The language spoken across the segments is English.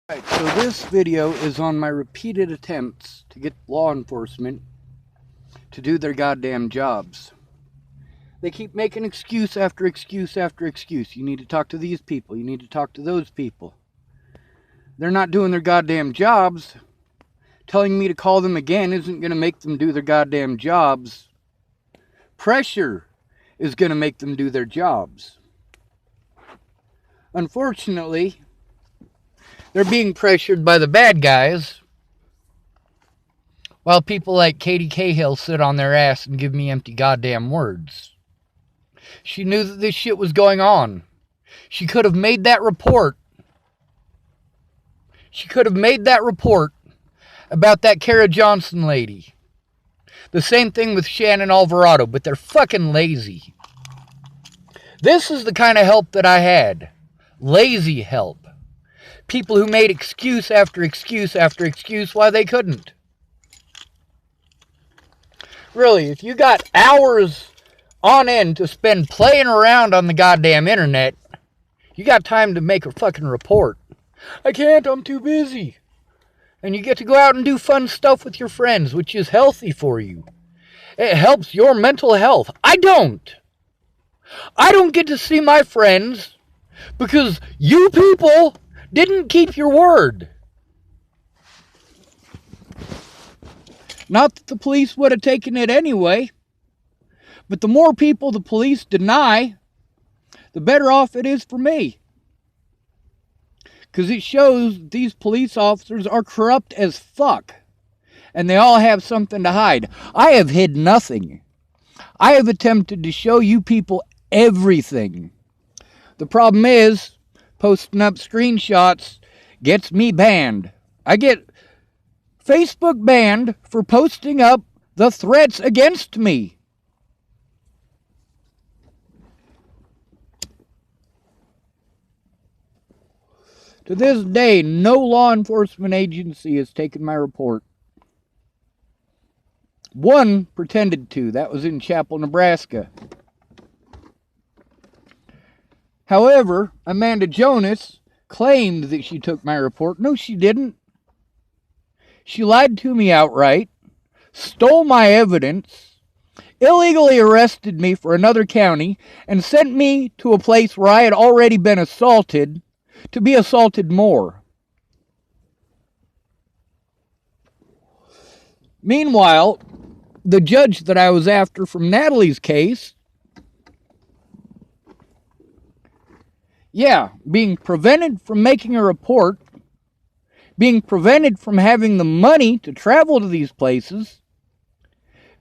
Right, so this video is on my repeated attempts to get law enforcement to do their goddamn jobs. They keep making excuse after excuse after excuse. You need to talk to these people. You need to talk to those people. They're not doing their goddamn jobs. Telling me to call them again isn't going to make them do their goddamn jobs. Pressure is going to make them do their jobs. Unfortunately, they're being pressured by the bad guys, while people like Kaytee Cahill sit on their ass and give me empty goddamn words. She knew that this shit was going on. She could have made that report. She could have made that report about that Kara Johnson lady. The same thing with Shannon Alvarado, but they're fucking lazy. This is the kind of help that I had. Lazy help. People who made excuse after excuse after excuse why they couldn't. Really, if you got hours on end to spend playing around on the goddamn internet, you got time to make a fucking report. I can't, I'm too busy. And you get to go out and do fun stuff with your friends, which is healthy for you. It helps your mental health. I don't get to see my friends because you people didn't keep your word. Not that the police would have taken it anyway, but the more people the police deny, the better off it is for me. Because it shows these police officers are corrupt as fuck. And they all have something to hide. I have hid nothing. I have attempted to show you people everything. The problem is, posting up screenshots gets me banned. I get Facebook banned for posting up the threats against me. To this day, no law enforcement agency has taken my report. One pretended to. That was in Chapel, Nebraska. However, Amanda Jonas claimed that she took my report. No, she didn't. She lied to me outright, stole my evidence, illegally arrested me for another county, and sent me to a place where I had already been assaulted to be assaulted more. Meanwhile, the judge that I was after from Natalie's case, being prevented from making a report, being prevented from having the money to travel to these places,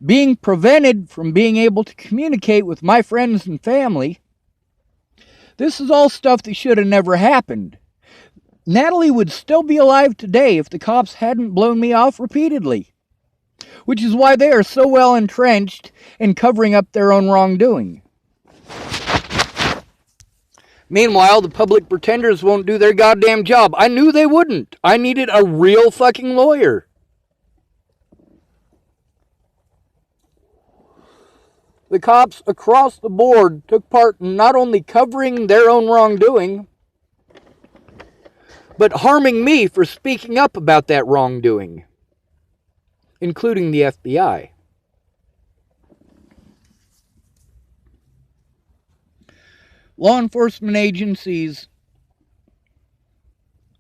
being prevented from being able to communicate with my friends and family. This is all stuff that should have never happened. Natalie would still be alive today if the cops hadn't blown me off repeatedly, which is why they are so well entrenched in covering up their own wrongdoing. Meanwhile, the public pretenders won't do their goddamn job. I knew they wouldn't. I needed a real fucking lawyer. The cops across the board took part in not only covering their own wrongdoing, but harming me for speaking up about that wrongdoing, including the FBI. Law enforcement agencies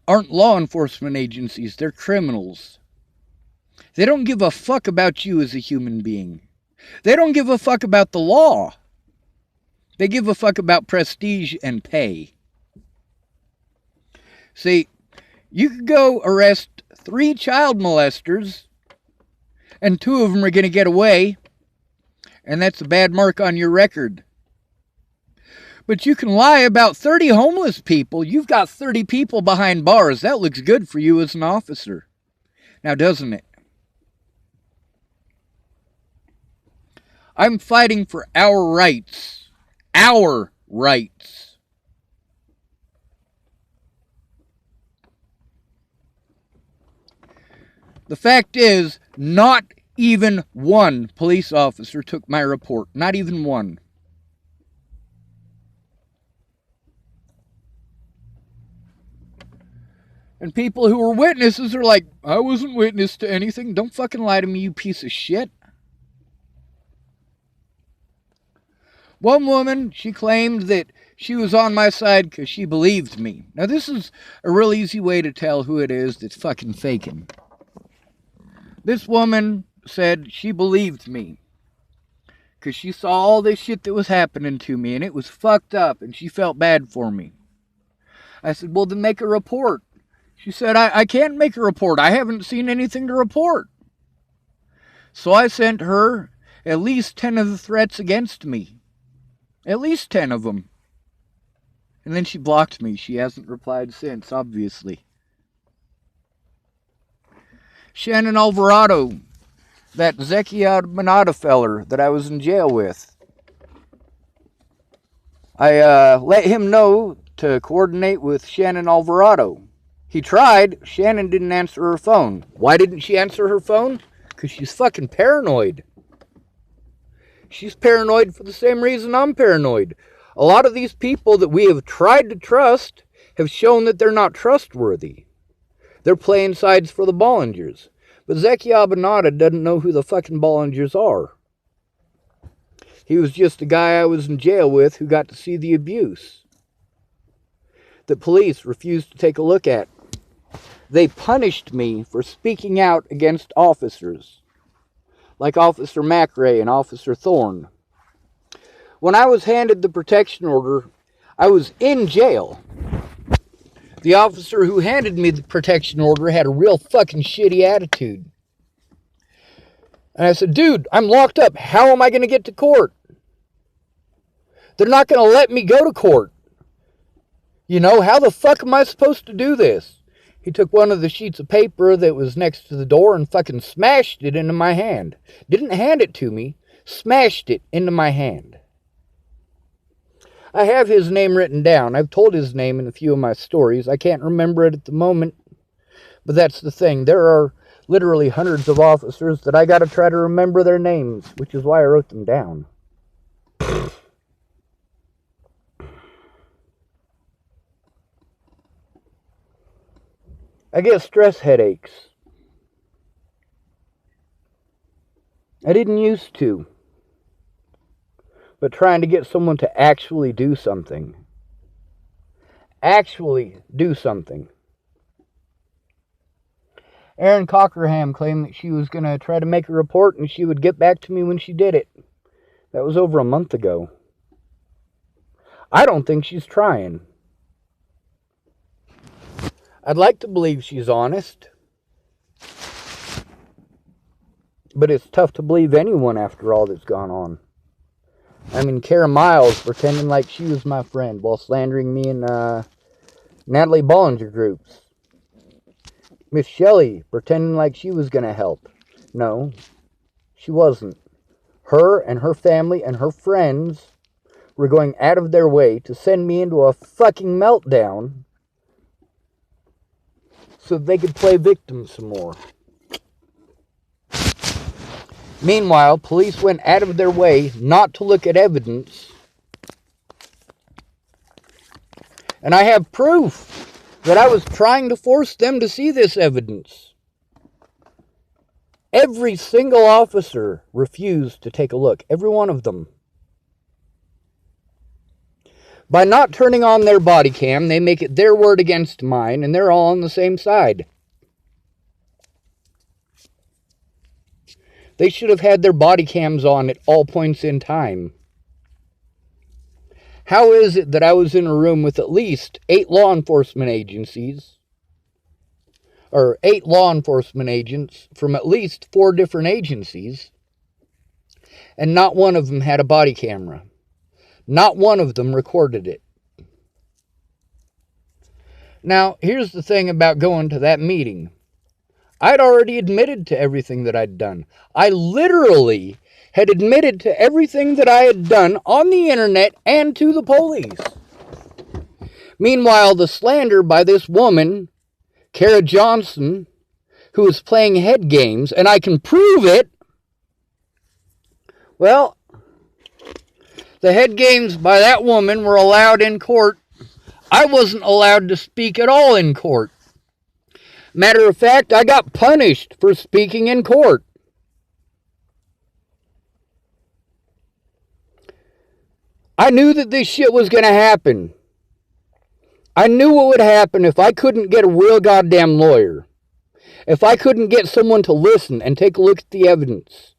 aren't law enforcement agencies, they're criminals. They don't give a fuck about you as a human being. They don't give a fuck about the law. They give a fuck about prestige and pay. See, you could go arrest 3 child molesters, and 2 of them are going to get away, and that's a bad mark on your record. But you can lie about 30 homeless people. You've got 30 people behind bars. That looks good for you as an officer. Now, doesn't it? I'm fighting for our rights. Our rights. The fact is, not even one police officer took my report. Not even one. And people who were witnesses are like, I wasn't witness to anything. Don't fucking lie to me, you piece of shit. One woman, she claimed that she was on my side because she believed me. Now, this is a real easy way to tell who it is that's fucking faking. This woman said she believed me because she saw all this shit that was happening to me, and it was fucked up, and she felt bad for me. I said, well, then make a report. She said, I can't make a report. I haven't seen anything to report. So I sent her at least 10 of the threats against me. At least 10 of them. And then she blocked me. She hasn't replied since, obviously. Shannon Alvarado, that Zekia Manata feller that I was in jail with. I let him know to coordinate with Shannon Alvarado. He tried. Shannon didn't answer her phone. Why didn't she answer her phone? Because she's fucking paranoid. She's paranoid for the same reason I'm paranoid. A lot of these people that we have tried to trust have shown that they're not trustworthy. They're playing sides for the Bollingers. But Zeki Abanata doesn't know who the fucking Bollingers are. He was just a guy I was in jail with who got to see the abuse that police refused to take a look at. They punished me for speaking out against officers, like Officer McRae and Officer Thorne. When I was handed the protection order, I was in jail. The officer who handed me the protection order had a real fucking shitty attitude. And I said, dude, I'm locked up. How am I going to get to court? They're not going to let me go to court. You know, how the fuck am I supposed to do this? He took one of the sheets of paper that was next to the door and fucking smashed it into my hand. Didn't hand it to me, smashed it into my hand. I have his name written down. I've told his name in a few of my stories. I can't remember it at the moment, but that's the thing. There are literally hundreds of officers that I got to try to remember their names, which is why I wrote them down. I get stress headaches. I didn't used to. But trying to get someone to actually do something. Actually do something. Erin Cockerham claimed that she was going to try to make a report and she would get back to me when she did it. That was over a month ago. I don't think she's trying. I'd like to believe she's honest. But it's tough to believe anyone after all that's gone on. I mean, Kara Miles pretending like she was my friend while slandering me in Natalie Bollinger groups. Miss Shelley pretending like she was going to help. No, she wasn't. Her and her family and her friends were going out of their way to send me into a fucking meltdown so they could play victim some more. Meanwhile, police went out of their way not to look at evidence. And I have proof that I was trying to force them to see this evidence. Every single officer refused to take a look. Every one of them. By not turning on their body cam, they make it their word against mine, and they're all on the same side. They should have had their body cams on at all points in time. How is it that I was in a room with at least 8 law enforcement agencies, or 8 law enforcement agents from at least 4 different agencies, and not one of them had a body camera? Not one of them recorded it. Now, here's the thing about going to that meeting. I'd already admitted to everything that I'd done. I literally had admitted to everything that I had done on the internet and to the police. Meanwhile, the slander by this woman, Kara Johnson, who was playing head games, and I can prove it, well, the head games by that woman were allowed in court. I wasn't allowed to speak at all in court. Matter of fact, I got punished for speaking in court. I knew that this shit was going to happen. I knew what would happen if I couldn't get a real goddamn lawyer. If I couldn't get someone to listen and take a look at the evidence.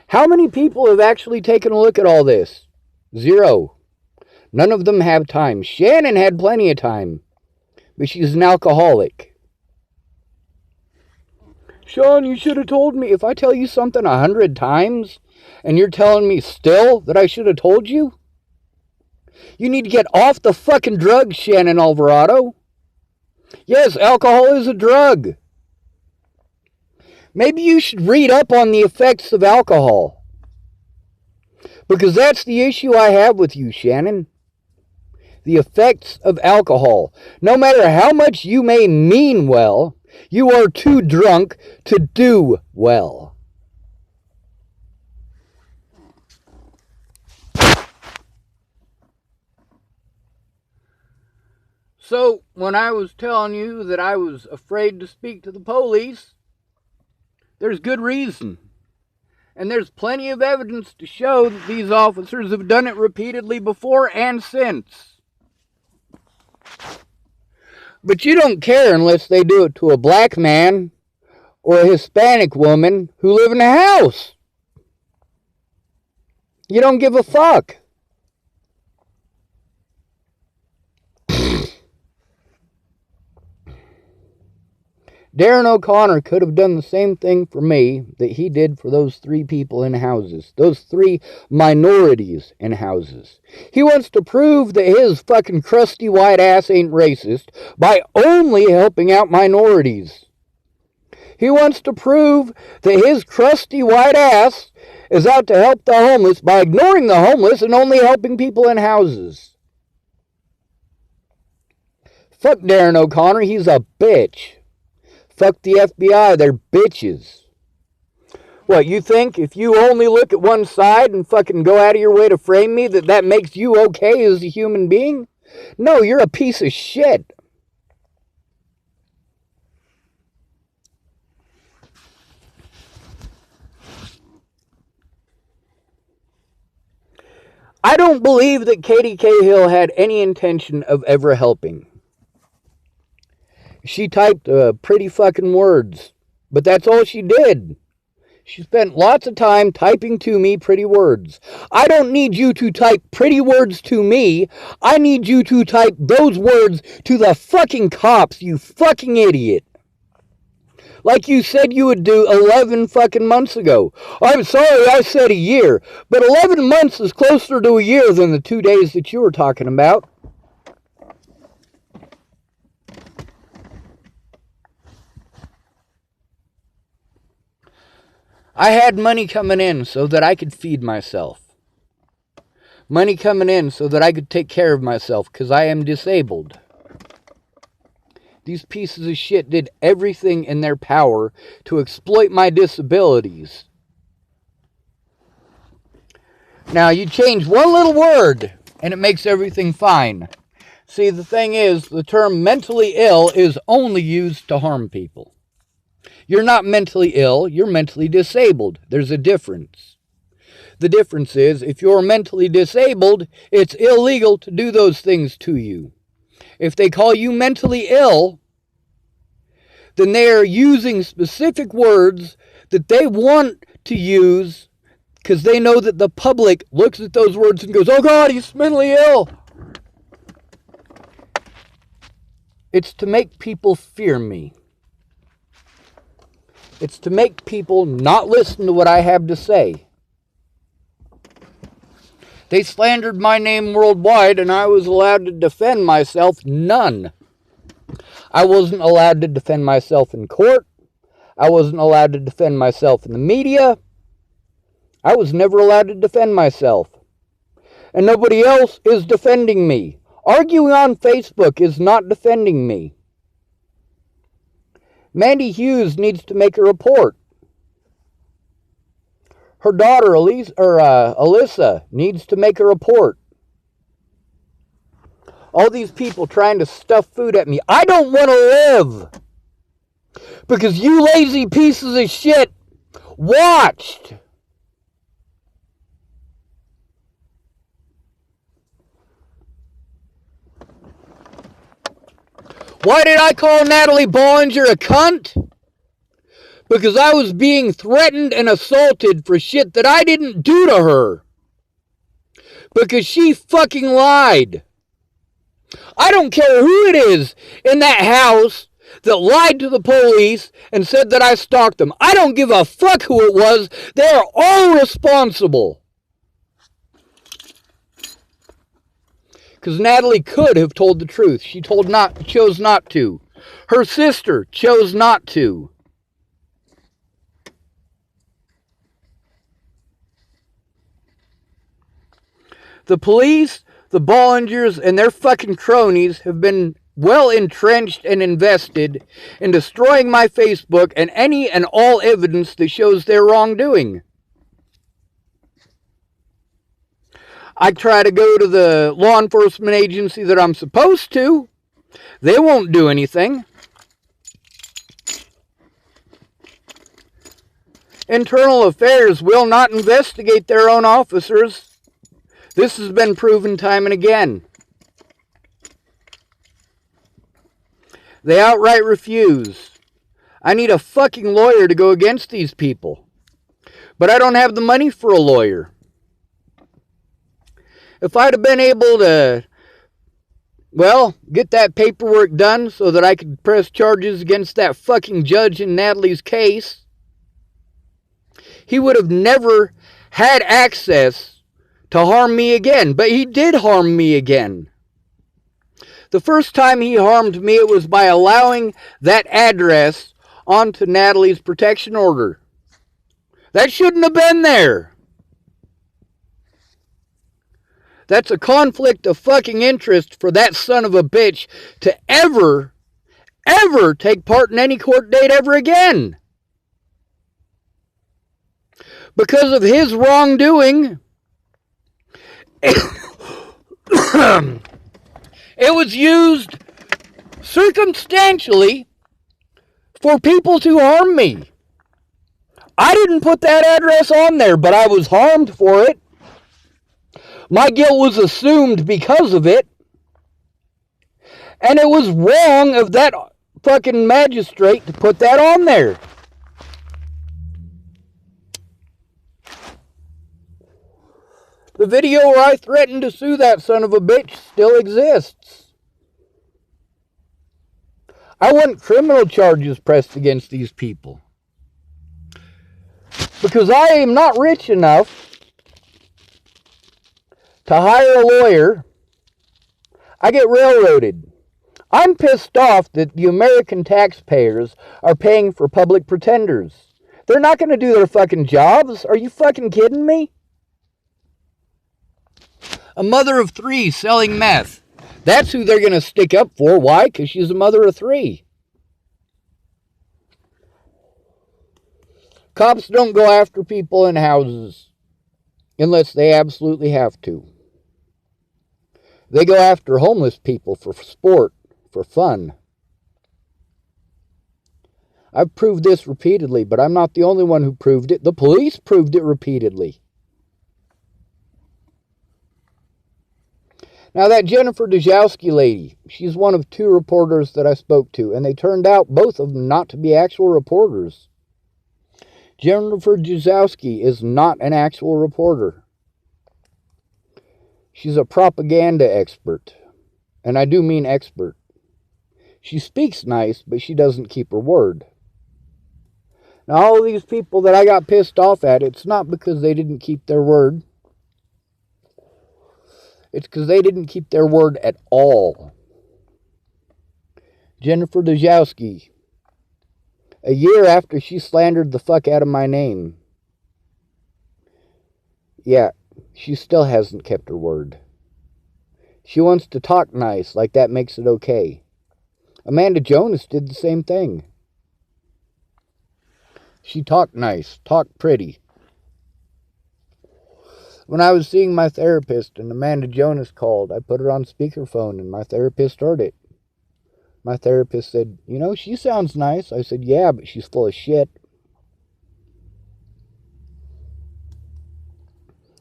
How many people have actually taken a look at all this? 0. None of them have time. Shannon had plenty of time. But she's an alcoholic. Sean, you should have told me. If I tell you something 100 times, and you're telling me still that I should have told you? You need to get off the fucking drugs, Shannon Alvarado. Yes, alcohol is a drug. Maybe you should read up on the effects of alcohol. Because that's the issue I have with you, Shannon. The effects of alcohol. No matter how much you may mean well, you are too drunk to do well. So, when I was telling you that I was afraid to speak to the police, there's good reason. And there's plenty of evidence to show that these officers have done it repeatedly before and since. But you don't care unless they do it to a black man or a Hispanic woman who live in a house. You don't give a fuck. Darren O'Connor could have done the same thing for me that he did for those 3 people in houses. Those 3 minorities in houses. He wants to prove that his fucking crusty white ass ain't racist by only helping out minorities. He wants to prove that his crusty white ass is out to help the homeless by ignoring the homeless and only helping people in houses. Fuck Darren O'Connor, he's a bitch. Fuck the FBI, they're bitches. What, you think if you only look at one side and fucking go out of your way to frame me that makes you okay as a human being? No, you're a piece of shit. I don't believe that Kaytee Cahill had any intention of ever helping. She typed pretty fucking words, but that's all she did. She spent lots of time typing to me pretty words. I don't need you to type pretty words to me. I need you to type those words to the fucking cops, you fucking idiot. Like you said you would do 11 fucking months ago. I'm sorry I said a year, but 11 months is closer to a year than the 2 days that you were talking about. I had money coming in so that I could feed myself. Money coming in so that I could take care of myself because I am disabled. These pieces of shit did everything in their power to exploit my disabilities. Now, you change one little word and it makes everything fine. See, the thing is, the term mentally ill is only used to harm people. You're not mentally ill, you're mentally disabled. There's a difference. The difference is, if you're mentally disabled, it's illegal to do those things to you. If they call you mentally ill, then they are using specific words that they want to use because they know that the public looks at those words and goes, oh God, he's mentally ill. It's to make people fear me. It's to make people not listen to what I have to say. They slandered my name worldwide and I was allowed to defend myself. None. I wasn't allowed to defend myself in court. I wasn't allowed to defend myself in the media. I was never allowed to defend myself. And nobody else is defending me. Arguing on Facebook is not defending me. Mandy Hughes needs to make a report. Her daughter, Alyssa, needs to make a report. All these people trying to stuff food at me. I don't want to live. Because you lazy pieces of shit watched. Why did I call Natalie Bollinger a cunt? Because I was being threatened and assaulted for shit that I didn't do to her. Because she fucking lied. I don't care who it is in that house that lied to the police and said that I stalked them. I don't give a fuck who it was. They are all responsible. Because Natalie could have told the truth. She chose not to. Her sister chose not to. The police, the Bollingers, and their fucking cronies have been well entrenched and invested in destroying my Facebook and any and all evidence that shows their wrongdoing. I try to go to the law enforcement agency that I'm supposed to. They won't do anything. Internal Affairs will not investigate their own officers. This has been proven time and again. They outright refuse. I need a fucking lawyer to go against these people. But I don't have the money for a lawyer. If I'd have been able to, get that paperwork done so that I could press charges against that fucking judge in Natalie's case, he would have never had access to harm me again. But he did harm me again. The first time he harmed me, it was by allowing that address onto Natalie's protection order. That shouldn't have been there. That's a conflict of fucking interest for that son of a bitch to ever take part in any court date ever again. Because of his wrongdoing, it was used circumstantially for people to harm me. I didn't put that address on there, but I was harmed for it. My guilt was assumed because of it. And it was wrong of that fucking magistrate to put that on there. The video where I threatened to sue that son of a bitch still exists. I want criminal charges pressed against these people. Because I am not rich enough to hire a lawyer. I get railroaded. I'm pissed off that the American taxpayers are paying for public pretenders. They're not going to do their fucking jobs. Are you fucking kidding me? A mother of 3 selling meth. That's who they're going to stick up for. Why? Because she's a mother of 3. Cops don't go after people in houses unless they absolutely have to. They go after homeless people for sport, for fun. I've proved this repeatedly, but I'm not the only one who proved it. The police proved it repeatedly. Now that Jennifer Dejowski lady, she's one of 2 reporters that I spoke to, and they turned out, both of them, not to be actual reporters. Jennifer Dejowski is not an actual reporter. She's a propaganda expert, and I do mean expert. She speaks nice, but she doesn't keep her word. Now, all of these people that I got pissed off at, it's not because they didn't keep their word. It's because they didn't keep their word at all. Jennifer Dejowski, a year after she slandered the fuck out of my name, yeah, she still hasn't kept her word. She wants to talk nice, like that makes it okay. Amanda Jonas did the same thing. She talked nice, talked pretty. When I was seeing my therapist and Amanda Jonas called, I put her on speakerphone and my therapist heard it. My therapist said, "You know, she sounds nice." I said, "Yeah, but she's full of shit."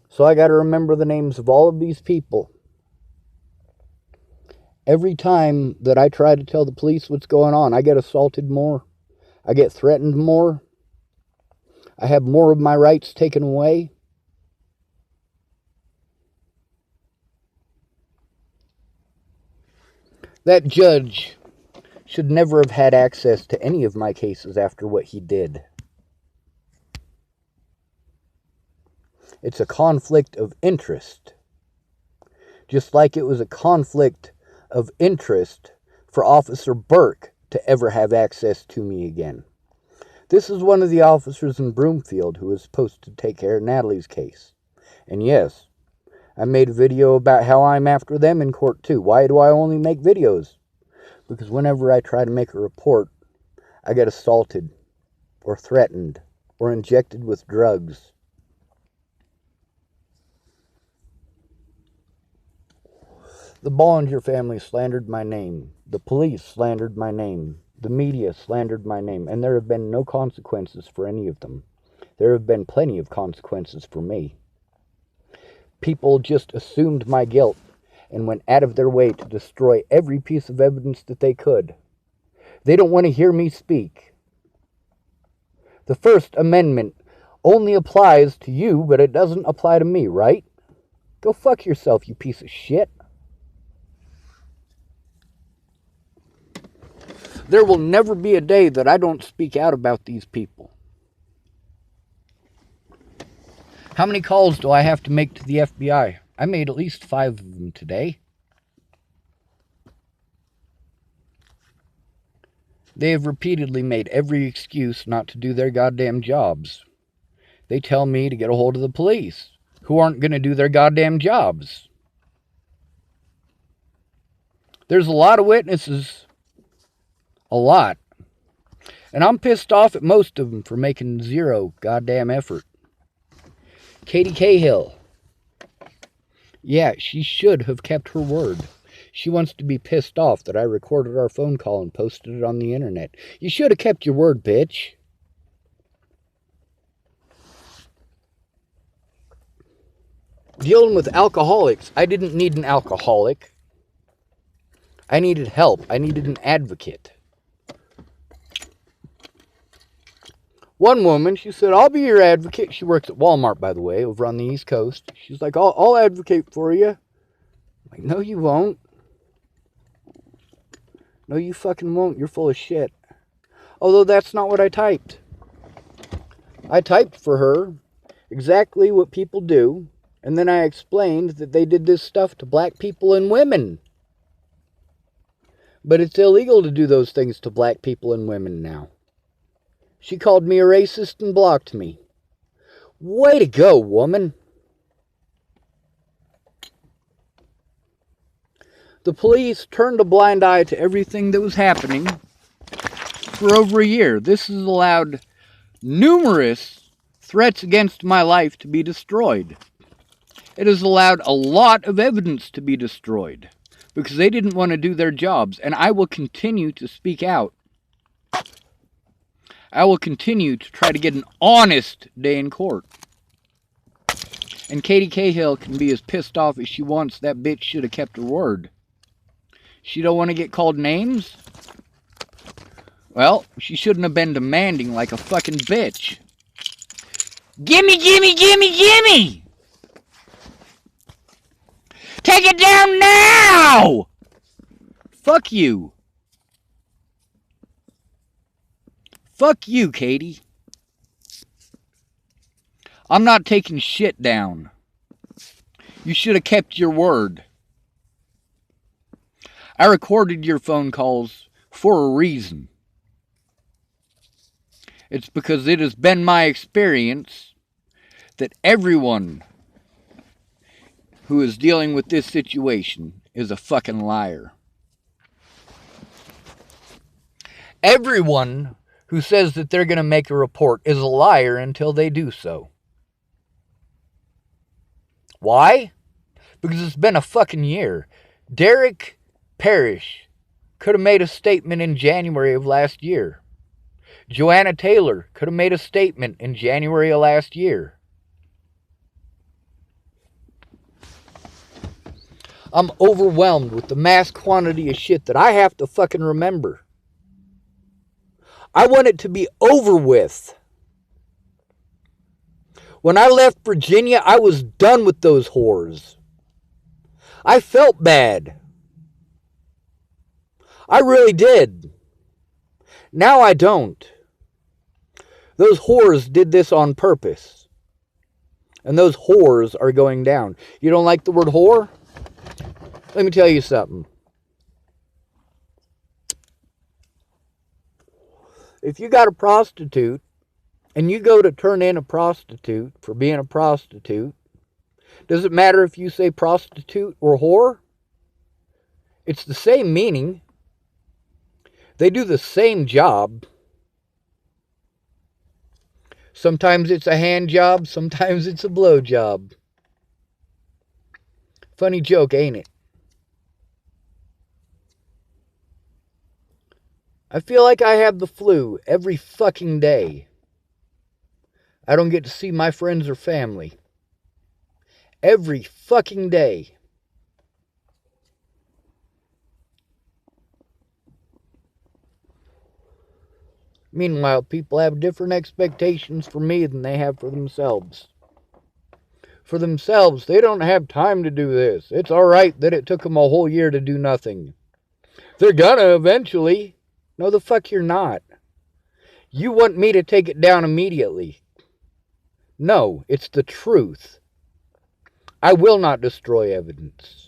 So I got to remember the names of all of these people. Every time that I try to tell the police what's going on, I get assaulted more. I get threatened more. I have more of my rights taken away. That judge should never have had access to any of my cases after what he did. It's a conflict of interest. Just like it was a conflict of interest for Officer Burke to ever have access to me again. This is one of the officers in Broomfield who was supposed to take care of Natalie's case. And yes, I made a video about how I'm after them in court too. Why do I only make videos? Because whenever I try to make a report, I get assaulted or threatened or injected with drugs. The Bollinger family slandered my name. The police slandered my name. The media slandered my name. And there have been no consequences for any of them. There have been plenty of consequences for me. People just assumed my guilt and went out of their way to destroy every piece of evidence that they could. They don't want to hear me speak. The First Amendment only applies to you, but it doesn't apply to me, right? Go fuck yourself, you piece of shit. There will never be a day that I don't speak out about these people. How many calls do I have to make to the FBI? I made at least 5 of them today. They have repeatedly made every excuse not to do their goddamn jobs. They tell me to get a hold of the police, who aren't going to do their goddamn jobs. There's a lot of witnesses. A lot. And I'm pissed off at most of them for making zero goddamn effort. Kaytee Cahill. Yeah, she should have kept her word. She wants to be pissed off that I recorded our phone call and posted it on the internet. You should have kept your word, bitch. Dealing with alcoholics. I didn't need an alcoholic. I needed help. I needed an advocate. One woman, she said, "I'll be your advocate." She works at Walmart, by the way, over on the East Coast. She's like, I'll advocate for you. I'm like, no, you won't. No, you fucking won't. You're full of shit. Although that's not what I typed. I typed for her exactly what people do, and then I explained that they did this stuff to black people and women. But it's illegal to do those things to black people and women now. She called me a racist and blocked me. Way to go, woman. The police turned a blind eye to everything that was happening for over a year. This has allowed numerous threats against my life to be destroyed. It has allowed a lot of evidence to be destroyed because they didn't want to do their jobs, and I will continue to speak out. I will continue to try to get an honest day in court. And Kaytee Cahill can be as pissed off as she wants. That bitch should have kept her word. She don't want to get called names? Well, she shouldn't have been demanding like a fucking bitch. Gimme, gimme, gimme, gimme! Take it down now! Fuck you. Fuck you, Kaytee. I'm not taking shit down. You should have kept your word. I recorded your phone calls for a reason. It's because it has been my experience that everyone who is dealing with this situation is a fucking liar. Everyone who says that they're going to make a report is a liar until they do so. Why? Because it's been a fucking year. Derek Parrish could have made a statement in January of last year. Joanna Taylor could have made a statement in January of last year. I'm overwhelmed with the mass quantity of shit that I have to fucking remember. I want it to be over with. When I left Virginia, I was done with those whores. I felt bad. I really did. Now I don't. Those whores did this on purpose. And those whores are going down. You don't like the word whore? Let me tell you something. If you got a prostitute and you go to turn in a prostitute for being a prostitute, does it matter if you say prostitute or whore? It's the same meaning. They do the same job. Sometimes it's a hand job, sometimes it's a blow job. Funny joke, ain't it? I feel like I have the flu every fucking day. I don't get to see my friends or family. Every fucking day. Meanwhile, people have different expectations for me than they have for themselves. For themselves, they don't have time to do this. It's alright that it took them a whole year to do nothing. They're gonna eventually. No, the fuck you're not. You want me to take it down immediately. No, it's the truth. I will not destroy evidence.